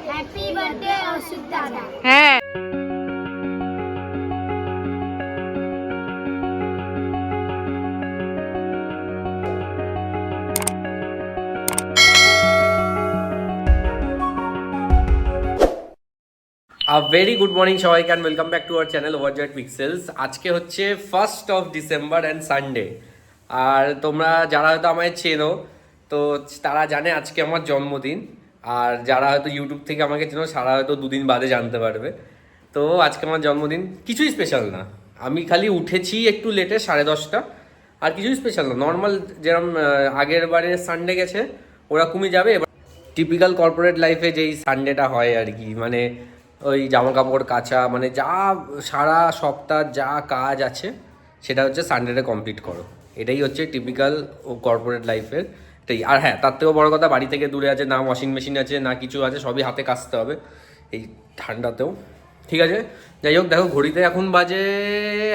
Happy birthday অসুখ দাদা। হ্যাঁ ভেরি গুড মর্নিং সবাইকে and welcome back to our channel overjoyed pixels. আজকে হচ্ছে 1st of December and Sunday. আর তোমরা যারা হয়তো আমায় চেনো তো তারা জানে আজকে আমার জন্মদিন। আর যারা হয়তো ইউটিউব থেকে আমাকে চেনো তারা হয়তো দুদিন বাদে জানতে পারবে। তো আজকে আমার জন্মদিন, কিছুই স্পেশাল না। আমি খালি উঠেছি একটু লেটে 10:30, আর কিছুই স্পেশাল না। নর্মাল যেরকম আগের বারে সানডে গেছে ওরকমই যাবে। এবার টিপিক্যাল কর্পোরেট লাইফে যেই সানডেটা হয় আর কি, মানে ওই জামা কাপড় কাচা, মানে যা সারা সপ্তাহ যা কাজ আছে সেটা হচ্ছে সানডেতে কমপ্লিট করো। এটাই হচ্ছে টিপিক্যাল কর্পোরেট লাইফের এটাই। আর হ্যাঁ, তার থেকেও বড় কথা, বাড়ি থেকে দূরে আছে, না ওয়াশিং মেশিন আছে না কিছু আছে, সবই হাতে কাচতে হবে এই ঠান্ডাতেও। ঠিক আছে, যাই হোক, দেখো ঘড়িতে এখন বাজে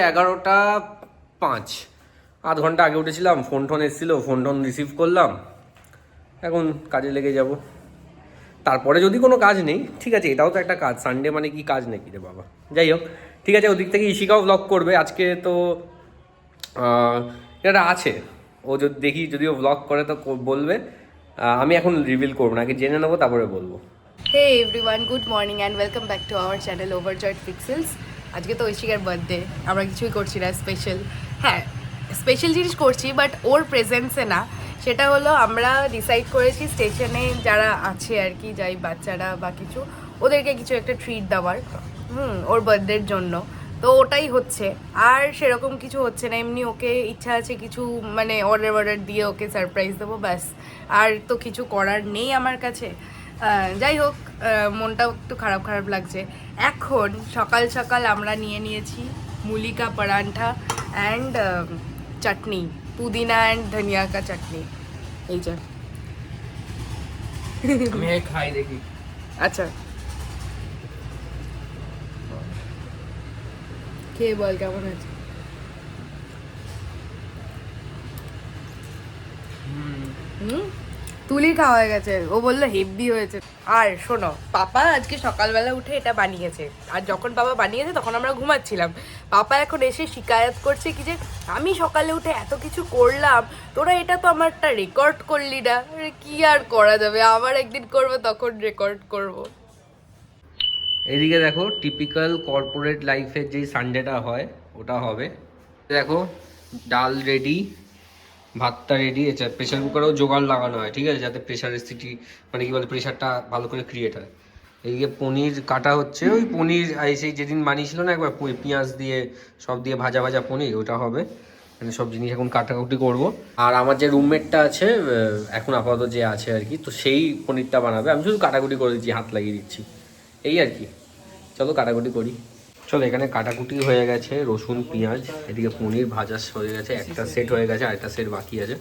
11:05। আধ ঘন্টা আগে উঠেছিলাম, ফোন এসেছিলো, ফোন রিসিভ করলাম, এখন কাজে লেগে যাব। তারপরে যদি কোনো কাজ নেই, ঠিক আছে, এটাও তো একটা কাজ। সানডে মানে কি কাজ নাকি রে বাবা। যাই হোক, ঠিক আছে, ওদিক থেকে ইশিকাও ব্লগ করবে আজকে। তো এটা আছে, ও যদি দেখি যদিও ব্লগ করে তো বলবে। আমি এখন রিভিল করবো না, আগে জেনে নেবো তারপরে বলবো। Hey everyone, good morning and welcome back to our channel overjoyed pixels. আজকে তো ঐশিকার বার্থডে, আমরা কিছুই করছি না স্পেশাল। হ্যাঁ, স্পেশাল জিনিস করছি বাট ওর প্রেজেন্সে না। সেটা হলো আমরা ডিসাইড করেছি স্টেশনে যারা আছে আর কি, যাই বাচ্চারা বা কিছু, ওদেরকে কিছু একটা ট্রিট দেওয়ার ওর বার্থডের জন্য। তো ওটাই হচ্ছে, আর সেরকম কিছু হচ্ছে না। এমনি ওকে ইচ্ছা আছে কিছু মানে অর্ডার দিয়ে ওকে সারপ্রাইজ দেবো, ব্যাস। আর তো কিছু করার নেই আমার কাছে। যাই হোক, মনটাও একটু খারাপ খারাপ লাগছে। এখন সকাল সকাল আমরা নিয়েছি মুলিকা পরাঠা অ্যান্ড চাটনি, পুদিনা অ্যান্ড ধনিয়া কা চাটনি। এই যে আমি খাই দেখি। আচ্ছা, খেয়ে বল কেমন আছে। তুলির খাওয়া হয়ে গেছে, ও বললো হেভি হয়েছে। আর শোনো, পাপা আজকে সকালবেলা উঠে এটা বানিয়েছে, আর যখন বাবা বানিয়েছে তখন আমরা ঘুমাচ্ছিলাম। পাপা এখন এসে শিকায়ত করছে কি যে আমি সকালে উঠে এত কিছু করলাম, তোরা এটা তো আমারটা রেকর্ড করলি না। আরে কি আর করা যাবে, আবার একদিন করবো তখন রেকর্ড করব। এদিকে দেখো, টিপিক্যাল কর্পোরেট লাইফের যেই সানডেটা হয় ওটা হবে। দেখো, ডাল রেডি, ভাতটা রেডি। আচ্ছা, প্রেশার কুকারেও জোগাড় লাগানো হয়, ঠিক আছে, যাতে প্রেশারের স্থিতি মানে কি বলে প্রেশারটা ভালো করে ক্রিয়েট হয়। এইদিকে পনির কাটা হচ্ছে, ওই পনির সেই যেদিন বানিয়েছিল না একবার পেঁয়াজ দিয়ে সব দিয়ে ভাজা ভাজা পনির, ওটা হবে। মানে সব জিনিস এখন কাটাকুটি করব। আর আমার যে রুমমেটটা আছে এখন আপাতত যে আছে আর কি, তো সেই পনিরটা বানাবে। আমি শুধু কাটাকুটি করে দিচ্ছি, হাত লাগিয়ে দিচ্ছি, এই আর কি। চলো কাটাকুটি করি। চলো, এখানে কাটাকুটি হয়ে গেছে, রসুন পেঁয়াজ, এদিকে পনির ভাজা হয়ে গেছে, একটা সেট হয়ে গেছে, আরেকটা সেট বাকি আছে।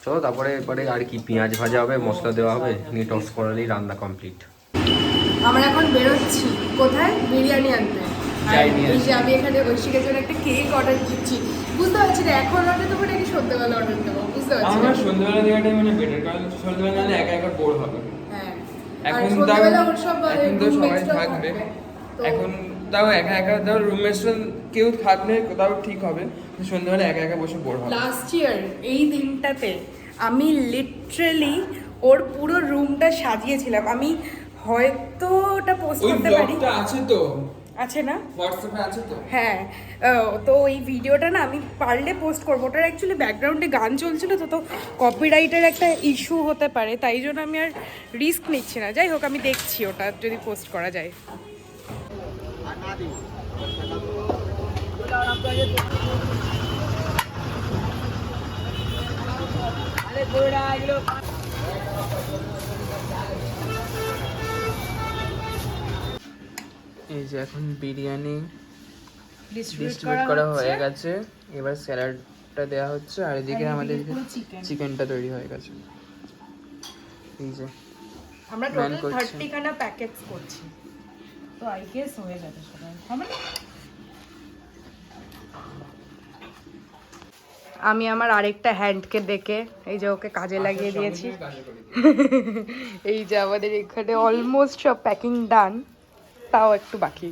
চলো তারপরে এরপরে আর কি, পেঁয়াজ ভাজা হবে, মশলা দেওয়া হবে, নিয়ে টস করালেই রান্না কমপ্লিট। আমরা এখন বেরোচ্ছি কোথায়, বিরিয়ানি আনতে। আমি এখানে ঐশিকার জন্য একটা কেক অর্ডার দিচ্ছি। বুঝতে পারছি না এখন অর্ডার দেবো নাকি সন্ধ্যাবেলা অর্ডার দেবো, বুঝতে পারছি না। আমার সন্ধ্যাবেলা দেওয়াটাই মানে বেটার, কারণ সন্ধ্যাবেলা নাহলে একা একা বোর হবে। হ্যাঁ, এখন এখন তো সবাই থাকবে, এখন তাও একা একা তাও রুমমেটরা কেউ থাকলে কোথাও ঠিক হবে, সন্ধ্যাবেলা একা একা বসে বোর হবে। লাস্ট ইয়ার এই দিনটাতে আমি লিটারালি ওর পুরো রুমটা সাজিয়েছিলাম। আমি হয়তো ওটা পোস্ট ওই করতে পারি, ব্লগটা আছে তো, আছে না হোয়াটসঅ্যাপে আছে তো। হ্যাঁ, তো ওই ভিডিওটা না আমি পারলে পোস্ট করবো। ওটার অ্যাকচুয়ালি ব্যাকগ্রাউন্ডে গান চলছিল তো, তো কপিরাইটের একটা ইস্যু হতে পারে, তাই জন্য আমি আর রিস্ক নিচ্ছি না। যাই হোক, আমি দেখছি ওটা যদি পোস্ট করা যায়। এই যে এখন বিরিয়ানি ডিস্ট্রিবিউট করা হয়ে গেছে, এবার স্যালাডটা দেওয়া হচ্ছে, আর এদিকে আমাদের চিকেনটা তৈরি হয়ে গেছে। এই যে আমরা প্ল্যান টোটাল করছি। 30 খানা প্যাকেটস করছি, তো আই গেস হয়ে যাবে সবাই, হবে না? আমি আমার আরেকটা হ্যান্ডকে ডেকে এই যে ওকে কাজে লাগিয়ে দিয়েছি। এই যে আমাদের এখানে অলমোস্ট সব প্যাকিং ডান, তাও একটু বাকি।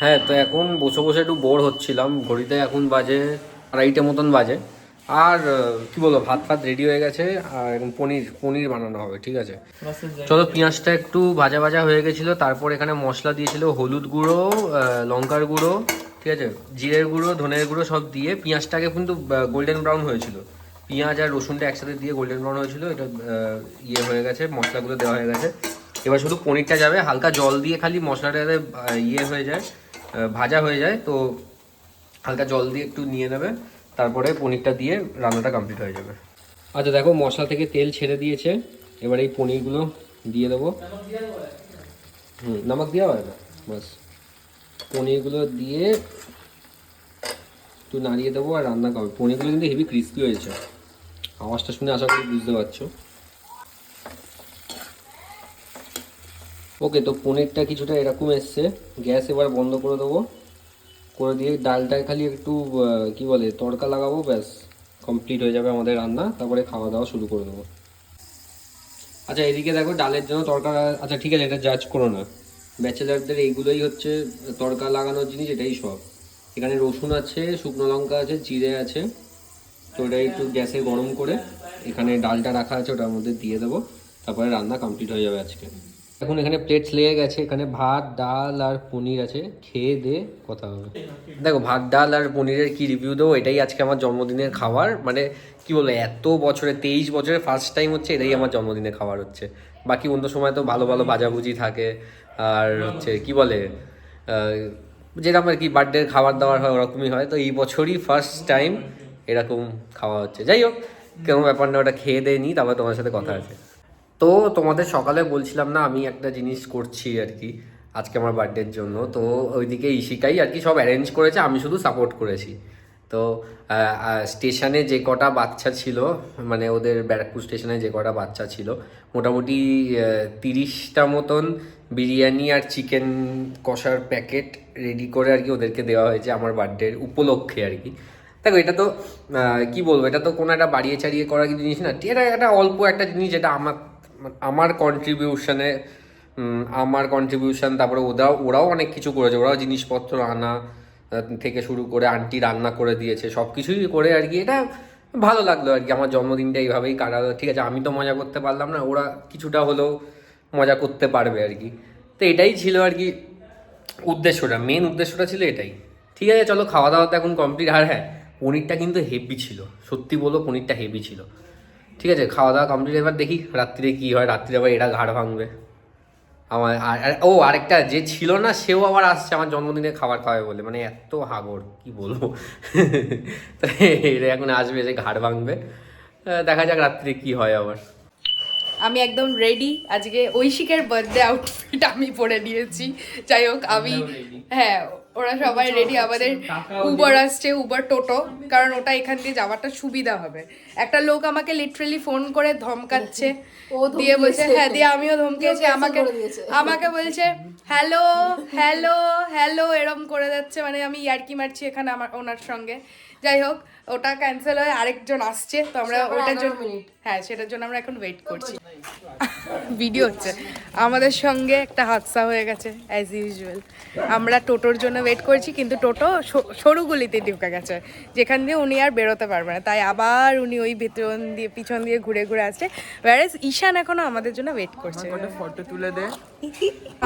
হ্যাঁ, তো এখন বসে বসে একটু বোর হচ্ছিলাম। ঘড়িতে এখন বাজে 2:30 মতন বাজে। আর কি বলবো, ভাত ফাত রেডি হয়ে গেছে আর এখন পনির বানানো হবে। ঠিক আছে, চলো। পেঁয়াজটা একটু ভাজা ভাজা হয়ে গেছিলো, তারপর এখানে মশলা দিয়েছিল হলুদ গুঁড়ো, লঙ্কার গুঁড়ো, ঠিক আছে, জিরের গুঁড়ো, ধনের গুঁড়ো সব দিয়ে পেঁয়াজটাকে কিন্তু গোল্ডেন ব্রাউন হয়েছিল। পেঁয়াজ আর রসুনটা একসাথে দিয়ে গোল্ডেন ব্রাউন হয়েছিল। এটা ইয়ে হয়ে গেছে, মশলাগুলো দেওয়া হয়ে গেছে। এবার শুধু পনিরটা যাবে, হালকা জল দিয়ে খালি মশলাটা যাতে ইয়ে হয়ে যায়, ভাজা হয়ে যায়, তো হালকা জল দিয়ে একটু নিয়ে নেবে, তারপরে পনিরটা দিয়ে রান্নাটা কমপ্লিট হয়ে যাবে। আচ্ছা দেখো, মশলা থেকে তেল ছেড়ে দিয়েছে। এবার এই পনিরগুলো দিয়ে দেবো। নমক দেওয়া হয় না, বাস পনিরগুলো দিয়ে একটু নাড়িয়ে দেবো আর রান্না করবো। পনিরগুলো কিন্তু হেভি ক্রিস্পি হয়েছে, আওয়াজটা শুনে আশা করি বুঝতে পারছো। ওকে, তো পনিরটা কিছুটা এরকম এসছে। গ্যাস এবার বন্ধ করে দেবো, করে দিয়ে ডালটায় খালি একটু কি বলে তড়কা লাগাবো, ব্যাস কমপ্লিট হয়ে যাবে আমাদের রান্না। তারপরে খাওয়া দাওয়া শুরু করে দেবো। আচ্ছা এদিকে দেখো, ডালের জন্য তড়কা। আচ্ছা ঠিক আছে, এটা জাজ করো না, ব্যাচেলারদের এইগুলোই হচ্ছে তড়কা লাগানোর জিনিস, এটাই সব। এখানে রসুন আছে, শুকনো লঙ্কা আছে, জিরে আছে। তো এটা একটু গ্যাসে গরম করে এখানে ডালটা রাখা আছে, ওটার মধ্যে দিয়ে দেবো, তারপরে রান্না কমপ্লিট হয়ে যাবে আজকে। এখন এখানে প্লেটস লেগে গেছে, এখানে ভাত, ডাল আর পনির আছে। খেয়ে দিয়ে কথা হবে। দেখো, ভাত, ডাল আর পনিরের কি রিভিউ দেবো, এটাই আজকে আমার জন্মদিনের খাবার। মানে কি বলবো, এত বছরে 23 বছরে ফার্স্ট টাইম হচ্ছে এটাই আমার জন্মদিনের খাবার হচ্ছে। বাকি অন্য সময় তো ভালো ভালো ভাজাভুজি থাকে, আর হচ্ছে কি বলে যেরকম আর কি বার্থডের খাবার দাবার হয় ওরকমই হয়। তো এই বছরই ফার্স্ট টাইম এরকম খাওয়া হচ্ছে। যাই হোক, কেমন ব্যাপার না, ওটা খেয়ে দিয়ে নিই, তারপর তোমার সাথে কথা আছে। তো তোমাদের সকালে বলছিলাম না, আমি একটা জিনিস করছি আর কি আজকে আমার বার্থডের জন্য। তো ওইদিকে ইশিকাই আর কি সব অ্যারেঞ্জ করেছে, আমি শুধু সাপোর্ট করেছি। তো স্টেশনে যে কটা বাচ্চা ছিল, মানে ওদের ব্যারাকপুর স্টেশনে যে কটা বাচ্চা ছিল, মোটামুটি 30টা মতন বিরিয়ানি আর চিকেন কষার প্যাকেট রেডি করে আর কি ওদেরকে দেওয়া হয়েছে আমার বার্থডের উপলক্ষে আর কি। দেখো, এটা তো কি বলবো, এটা তো কোনো একটা বাড়িয়ে চাড়িয়ে করার জিনিস না, এটা একটা অল্প একটা জিনিস, যেটা আমার কন্ট্রিবিউশন। তারপরে ওরাও অনেক কিছু করেছে, ওরাও জিনিসপত্র আনা থেকে শুরু করে আন্টি রান্না করে দিয়েছে, সব কিছুই করে আর কি। এটা ভালো লাগলো আর কি, আমার জন্মদিনটা এইভাবেই কাটালো। ঠিক আছে, আমি তো মজা করতে পারলাম না, ওরা কিছুটা হলেও মজা করতে পারবে আর কি। তো এটাই ছিল আর কি উদ্দেশ্যটা, মেন উদ্দেশ্যটা ছিল এটাই। ঠিক আছে, চলো খাওয়া দাওয়া তো এখন কমপ্লিট। আর হ্যাঁ, পনিরটা কিন্তু হেভি ছিল, সত্যি বলবো পনিরটা হেভি ছিল। ঠিক আছে, খাওয়া দাওয়া কমপ্লিট। এবার দেখি রাত্রিরে কী হয়, রাত্রিরে আবার এরা ঘাড় ভাঙবে আমার। আরেকটা যে ছিল না, সেও আবার আসছে আমার জন্মদিনে খাবার খাওয়াবে বলে, মানে এত হাগর কি বলবো। এরা এখন আসবে, এসে ঘাড় ভাঙবে। দেখা যাক রাত্রিরে কি হয় আবার। আমি একদম রেডি, আজকে ঐশিকের বার্থডে আউটফিট আমি পরে নিয়েছি। যাই হোক, আমি হ্যাঁ, ওরা সবাই রেডি। আমাদের উবার আসছে, উবার টোটো, কারণ ওটা এখান দিয়ে যাওয়াটা সুবিধা হবে। একটা লোক আমাকে লিটারালি ফোন করে ধমকাচ্ছে, দিয়ে বলছে, হ্যাঁ, দিয়ে আমিও ধমকেছি, আমাকে বলছে হ্যালো হ্যালো হ্যালো এরম করে যাচ্ছে, মানে আমি ইয়ার্কি মারছি এখানে আমার ওনার সঙ্গে। যাই হোক, ওটা ক্যান্সেল হয়ে আরেকজন আসছে, তো আমরা ওটার জন্য, হ্যাঁ, সেটার জন্য আমরা এখন ওয়েট করছি। ভিডিও হচ্ছে, আমাদের সঙ্গে একটা হাদসা হয়ে গেছে অ্যাজ ইউজুয়াল। আমরা টোটোর জন্য ওয়েট করছি, কিন্তু টোটো সরু গলিতে ঢুকে গেছে, যেখান দিয়ে উনি আর বেরোতে পারবে না। তাই আবার উনি ওই পিছন দিয়ে ঘুরে ঘুরে আসছে। ওয়ারেস ঈশান এখনো আমাদের জন্য ওয়েট করছে। ফটো তুলে দে।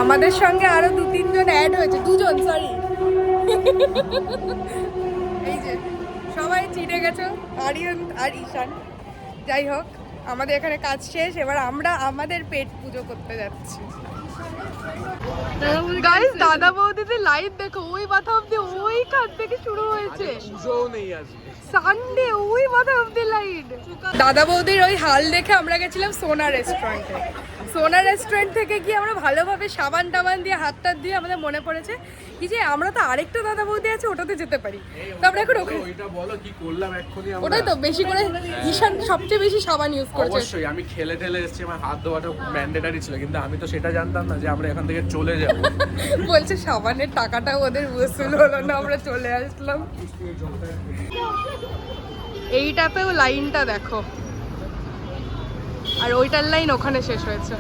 আমাদের সঙ্গে আরো 2-3 জন অ্যাড হয়েছে, 2 জন, সরি। এই যে সবাই চিনে গেছো, আরিয়ান আর ঈশান। যাই হোক, আমাদের এখানে কাজ শেষ, এবার আমরা আমাদের পেট পুজো করতে যাচ্ছি। গাইস, দাদা বৌদিদের লাইভ দেখো, ওই মাথা অব্দি ওইখান থেকে শুরু হয়েছে। সানডে ওই মাথা অব্দি লাইট। দাদা বৌদির ওই হাল দেখে আমরা গেছিলাম সোনা রেস্টুরেন্টে। সোনা রেস্টুরেন্ট থেকে গিয়ে আমরা ভালোভাবে সাবান টাবান দিয়ে হাত টাত দিয়ে আমাদের মনে পড়েছে কি যে আমরা তো আরেকটা দাদা বৌদি আছে ওটাতে যেতে পারি, তো আমরা এখন ওখানে ওইটা বলো কি করলাম এক্ষুনি আমরা। ওটাই তো বেশি করে ঈশান সবচেয়ে বেশি সাবান ইউজ করেছে। অবশ্যই আমি খেলে ঠেলে এসেছি, আমার হাত ধোয়াটা ম্যান্ডেটারি ছিল, কিন্তু আমি তো সেটা জানতাম না যে আমরা এখান থেকে চলে যাব। বলছে সাবানের টাকাটাও ওদের উসুল হলো না, আমরা চলে আসলাম। এইটাতেও লাইনটা দেখো, আর ওইটার লাইন ওখানে শেষ হয়েছে।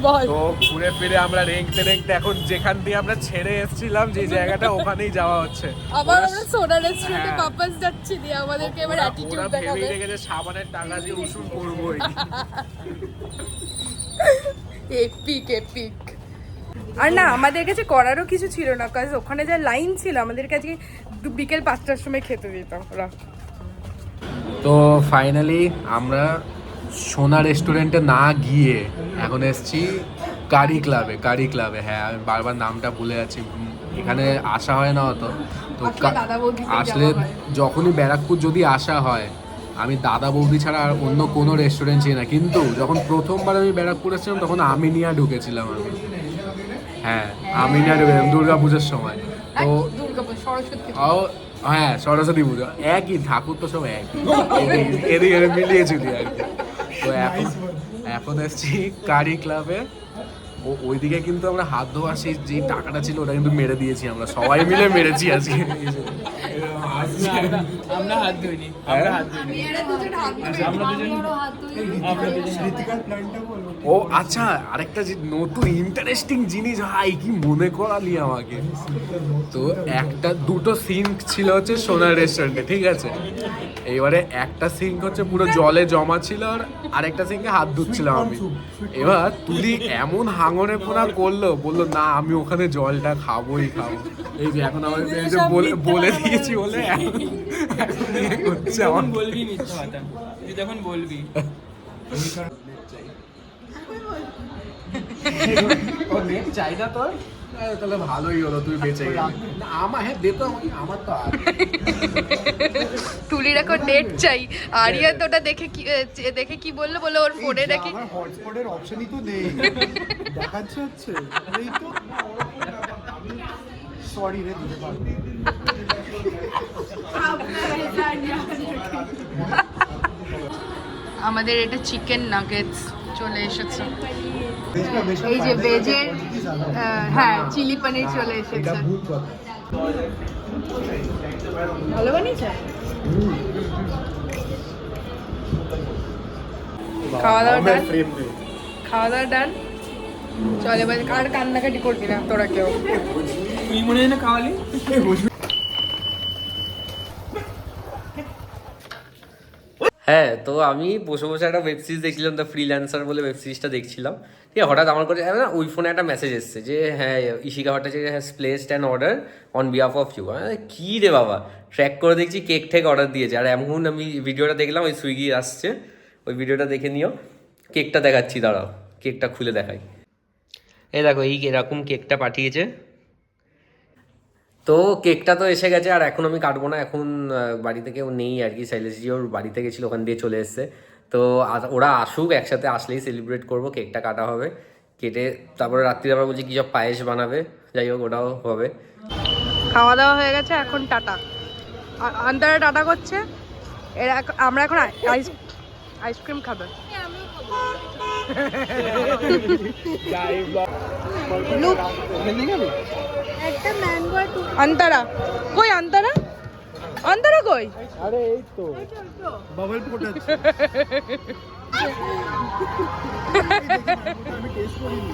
বল তো ঘুরে ফিরে আমরা রেংতে রেংতে এখন যেখান দিয়ে আমরা ছেড়ে এসেছিলাম যে জায়গাটা ওখানেই যাওয়া হচ্ছে। আবার আমরা সোনা রেস্টুরেন্টে হ্যাঁ। বাপাস যাচ্ছি দিয়ে আমাদেরকে এবার অ্যাটিটিউড ওরা দেখাবে। ভেবেই রেখেছে সাবানের টাকা দিয়ে উসুল করবোই। Epic epic. আর না আমাদের কাছে করারও কিছু ছিল না, কাজ ওখানে যা লাইন ছিল আমাদের কাছে বিকেল 5টার সময় খেতে দিত ওরা। তো ফাইনালি আমরা সোনা রেস্টুরেন্টে না গিয়ে এখন এসেছি কারি ক্লাবে। হ্যাঁ আমি বারবার নামটা ভুলে যাচ্ছি, এখানে আসা হয় না অত। তো আসলে দাদা বৌদিতেই আসলে যাওয়া হয়। যখনই ব্যারাকপুর যদি আসা হয় আমি দাদা বৌদি ছাড়া আর অন্য কোনো রেস্টুরেন্ট চিনি না, কিন্তু যখন প্রথমবার আমি ব্যারাকপুর এসেছিলাম তখন আমিনিয়া ঢুকেছিলাম আমি। হ্যাঁ আমিনিয়া ঢুকেছিলাম দুর্গাপুজোর সময়। তো দুর্গাপুর সরস্বতী ও হ্যাঁ সরস্বতী পুজো একই, ঠাকুর তো সব একই, এদিকে মিলিয়ে চুলি আর কি। তো এখন এসছি কারি ক্লাবে। ওইদিকে কিন্তু আমরা হাত ধোয়া সেই যে টাকাটা ছিল ওটা কিন্তু মেরে দিয়েছি, আমরা সবাই মিলে মেরেছি আজকে। আমরা হাত ধুইনি, আমরা হাত ধুইনি, আমরা দুজন ও আচ্ছা, আরেকটা যে নতুন ইন্টারেস্টিং জিনিস ভাই কি মনে করালি আমাকে। তো দুটো সিঙ্ক ছিল হচ্ছে সোনার রেস্টুরেন্টে, ঠিক আছে। এবারে একটা সিঙ্ক হচ্ছে পুরো জলে জমা ছিল আর আরেকটা সিঙ্কে হাত ধুচ্ছিলাম আমি। এবার তুলি এমন হাঙরে পোনা বললো না আমি ওখানে জলটা খাবোই খাবো। এই যে এখন আমার বলে দিয়েছি বলে এখন ইয়ে করছে আমার। বলবি মিথ্যা কথা, তুই তখন বলবি। চাই না তোর, তাহলে ভালোই হলো তুই বেঁচে গেলি। না আমার হ্যাঁ দে তো আমার তো আর তুলির এখন নেট চাই। আরিয়া তো ওটা দেখে কি বললো ওর ফোনে নাকি আমার হটস্পটের অপশনই তো নেই, দেখাচ্ছে হচ্ছে এই তো। সরি রে দিতে পারবো। আমাদের এটা চিকেন নাগেটস চলে এসেছে। এই যে ভেজের হ্যাঁ চিলি পনির চলে এসেছে। ভালো বানিয়েছে। খাওয়া দাওয়া ডান। চল এবার আর কান্নাকাটি করবি না তোরা কেউ। তুই মনে হয় না খাওয়ালি। হ্যাঁ তো আমি বসে বসে একটা ওয়েব সিরিজ দেখছিলাম, দ্য ফ্রিল্যান্সার বলে ওয়েব সিরিজটা দেখছিলাম। ঠিক আছে, হঠাৎ আমার কাছে না ওই ফোনে একটা মেসেজ এসছে যে হ্যাঁ Ishika Bhattacharya has placed an order on behalf of you. কী রে বাবা, ট্র্যাক করে দেখছি কেক ঠেক অর্ডার দিয়েছে। আর এমন আমি ভিডিওটা দেখলাম, ওই সুইগি আসছে, ওই ভিডিওটা দেখে নিও। কেকটা দেখাচ্ছি, দাঁড়াও কেকটা খুলে দেখাই। এই দেখো এই এরকম কেকটা পাঠিয়েছে। তো কেকটা তো এসে গেছে, আর এখন আমি কাটবো না, এখন বাড়িতে কেউ নেই আর কি। শৈলেশজি ওর বাড়িতে গেছিলো, ওখান দিয়ে চলে এসছে। তো ওরা আসুক, একসাথে আসলেই সেলিব্রেট করবো, কেকটা কাটা হবে। কেটে তারপরে রাত্রিরে আমরা বলছি কী সব পায়েস বানাবে, যাই হোক ওটাও হবে। খাওয়া দাওয়া হয়ে গেছে, এখন টাটা। আন্তরা টাটা করছে। আমরা এখন আইসক্রিম খাবো। একটা ম্যাঙ্গো আন্তরা কই? আন্তরা কই? আরে এই তো বাবল ফোটাচ্ছে। আমি টেস্ট করিনি।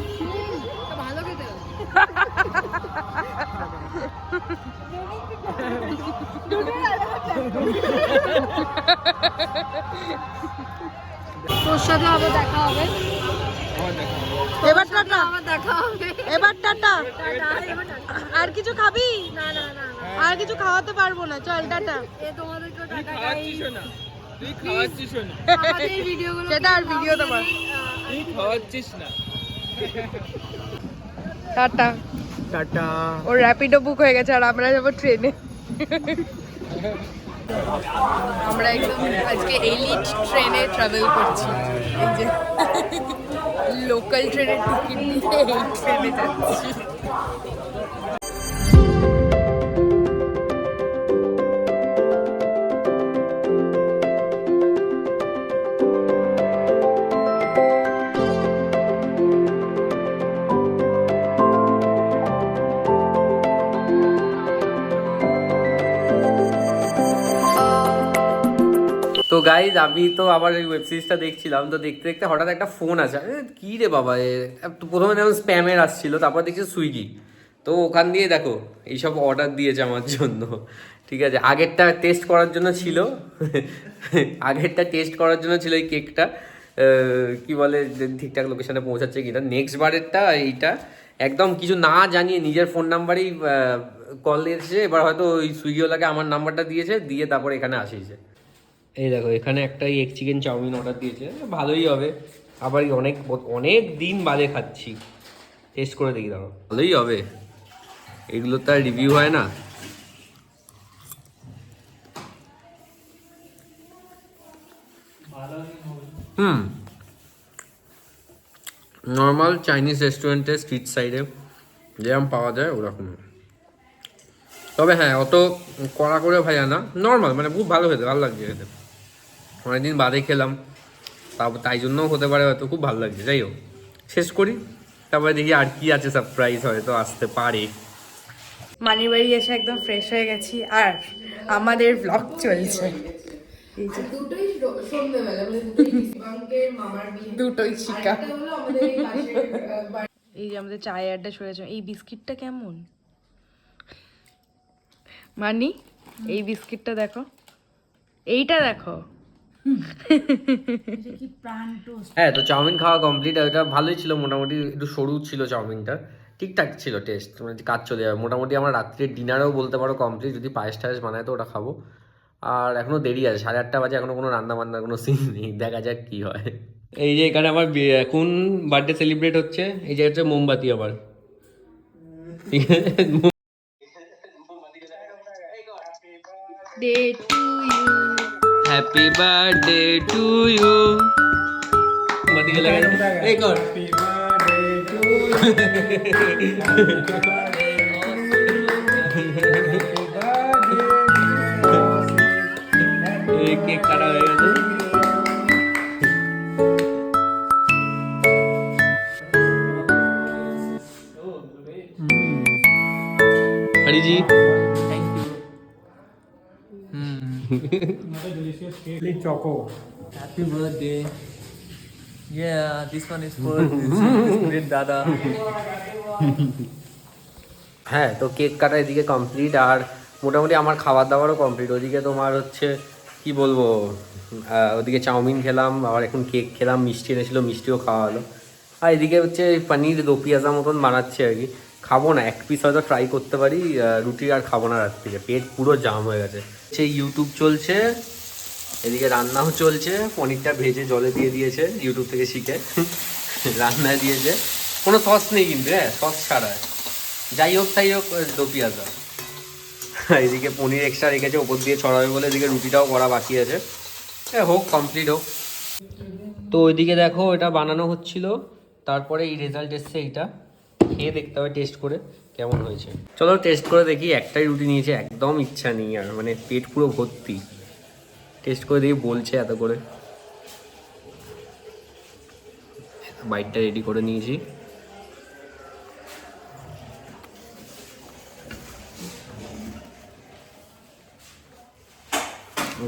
ভালো খেতে। তোর সাথে আবার দেখা হবে। এবার টাটা। আবার দেখা হবে। এবার টাটা। আর কিছু খাবি? না না না আর কিছু খাওয়াতে পারবো না, চল টাটা। এ তোমাদেরকে টাটা খাওয়াচ্ছিস না, তুই খাওয়াচ্ছিস না, আমাদের ভিডিওগুলো সেটা আর ভিডিও দেবো। তুই খাওয়াচ্ছিস না। টাটা। টাটা। ওর র্যাপিডো বুক হয়ে গেছে আর আমরা যাবো ট্রেনে। আমরা একদম আজকে এলিট ট্রেনে ট্রাভেল করছি। এই যে লোকাল ট্রেনের টিকিট দিয়ে এই ট্রেনে যাচ্ছি। তো গাইজ আমি তো আবার এই ওয়েব সিরিজটা দেখছিলাম, তো দেখতে দেখতে হঠাৎ একটা ফোন আসে। কী রে বাবা, তো প্রথমে যেমন স্প্যামের আসছিল, তারপর দেখছি সুইগি। তো ওখান দিয়ে দেখো এইসব অর্ডার দিয়েছে আমার জন্য। ঠিক আছে, আগেরটা টেস্ট করার জন্য ছিল এই কেকটা, কি বলে ঠিকঠাক লোকেশনে পৌঁছাচ্ছে কিনা। নেক্সট বারেরটা এইটা একদম কিছু না জানিয়ে নিজের ফোন নাম্বারেই কল এসেছে। এবার হয়তো ওই সুইগিওয়ালাকে আমার নাম্বারটা দিয়েছে, দিয়ে তারপর এখানে আসিয়েছে। এই দেখো এখানে একটা এগ চিকেন চাউমিন অর্ডার দিয়েছে, ভালোই হবে। আবার অনেক দিন বাদে খাচ্ছি, টেস্ট করে দেখি দাও, ভালোই হবে। এগুলো তো আর রিভিউ হয় না। নর্মাল চাইনিজ রেস্টুরেন্টে স্ট্রিট সাইডে যেরকম পাওয়া যায় ওরকম। তবে হ্যাঁ, অত কড়া করে ভাজা না, নর্মাল, মানে খুব ভালো খেতে, ভালো লাগছে খেতে। অনেকদিন বাদে খেলাম, তাই জন্যও হতে পারে, হয়তো খুব ভালো লাগছে। যাই হোক, শেষ করি, তারপরে দেখি আর কি আছে, সারপ্রাইজ হয়তো আসতে পারে। মানির বাড়ি এসে একদম ফ্রেশ হয়ে গেছি, আর আমাদের ব্লগ চলছে। দুটোই সন্ধ্যেবেলা, দুটোই শিকা। এই যে আমাদের চায়ের আড্ডা সরেছে। এই বিস্কিটটা কেমন মানি? এই বিস্কিটটা দেখো, এইটা দেখো। হ্যাঁ, তো চাউমিন খাওয়া কমপ্লিট। ওটা ভালোই ছিল, মোটামুটি একটু সরু ছিল চাউমিনটা, ঠিকঠাক ছিল টেস্ট, মানে কাজ চলে যাবে মোটামুটি। আমরা রাত্রির ডিনারেও বলতে পারো কমপ্লিট, যদি পায়েস টায়েস বানায় তো ওটা খাবো। আর এখনো দেরি আছে, 8:30 বাজে, এখনো কোনো রান্না বান্নার কোনো সিন নেই, দেখা যাক কি হয়। এই যে এখানে আমার এখন বার্থডে সেলিব্রেট হচ্ছে, এই যে হচ্ছে মোমবাতি আবার, ঠিক আছে। Day to you, happy birthday to you. মোমবাতি লাগাই, এই কর। কেক কাটা হয়ে গেছে। হরিজি, Choco. Happy birthday. Yeah, this one is for great Dada. হ্যাঁ, তো কেক কাটা এদিকে কমপ্লিট, আর মোটামুটি আমার খাবার দাবারও কমপ্লিট। ওদিকে তোমার হচ্ছে কি বলবো, ওদিকে চাউমিন খেলাম, আবার এখন কেক খেলাম, মিষ্টি এনেছিলো, মিষ্টিও খাওয়া হলো। আর এদিকে হচ্ছে পনির দো পিয়াজা মতন বানাচ্ছে আর কি। খাবো না, এক পিস হয়তো ট্রাই করতে পারি, রুটি আর খাবো না রাত থেকে, পেট পুরো জাম হয়ে গেছে। সেই ইউটিউব চলছে, এদিকে রান্নাও চলছে। পনিরটা ভেজে জলে দিয়ে দিয়েছে, ইউটিউব থেকে শিখে রান্নায় দিয়েছে। কোনো সস নেই কিন্তু, হ্যাঁ সস ছাড়া। যাই হোক তাই হোক, দো পিয়াজা। এদিকে পনির এক্সট্রা রেখেছে, ওপর দিয়ে ছড়াবে বলে। এদিকে রুটিটাও করা বাকি আছে, হোক কমপ্লিট হোক। তো ওইদিকে দেখো এটা বানানো হচ্ছিল, তারপরে এই রেজাল্ট এসছে। এইটা খেয়ে দেখতে হবে টেস্ট করে কেমন হয়েছে। চলো টেস্ট করে দেখি। একটাই রুটি নিয়েছে, একদম ইচ্ছা নেই আর, মানে পেট পুরো ভর্তি। টেস্ট করে দেখি বলছে এত করে। বাইটটা রেডি করে নিয়েছি।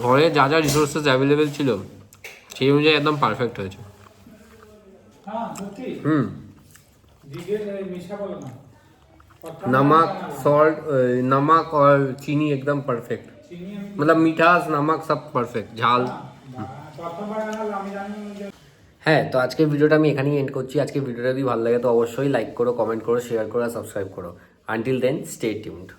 ঘরে যা যা রিসোর্সেস অ্যাভেলেবেল ছিল সেই অনুযায়ী একদম পারফেক্ট হয়েছে। नमक सॉल्ट, नमक और चीनी एकदम परफेक्ट, मतलब मिठास नमक सब परफेक्ट, झाल। হ্যাঁ, তো আজকের ভিডিওটা আমি এখানেই এন্ড করছি। আজকের ভিডিওটা যদি ভালো লাগে তো অবশ্যই লাইক করো, কমেন্ট করো, শেয়ার করো, সাবস্ক্রাইব করো। Until then stay tuned.